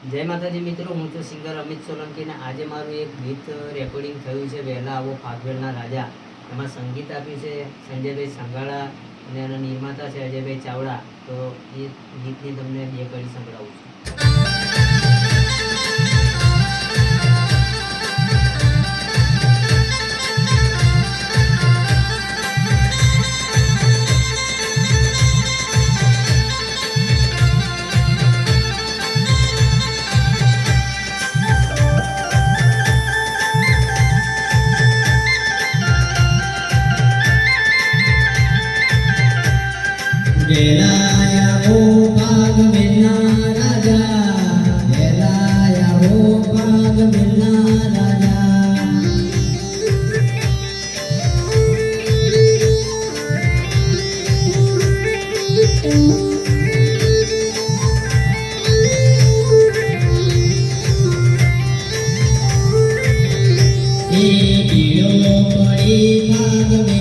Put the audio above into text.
જય માતાજી મિત્રો, હું છું સિંગર અમિત સોલંકી ને આજે મારું એક ગીત રેકોર્ડિંગ થયું છે વહેલા આવો ફાગવેલના રાજા. એમાં સંગીત આપ્યું છે સંજયભાઈ સંઘાળા અને એના નિર્માતા છે અજયભાઈ ચાવડા. તો એ ગીતની તમને બે કડી સંભળાવું છું. વેલાયા હો ફાગવેલના રાજા, વેલાયા હો ફાગવેલના રાજા. એ ગીડો પડી ફાગવેલ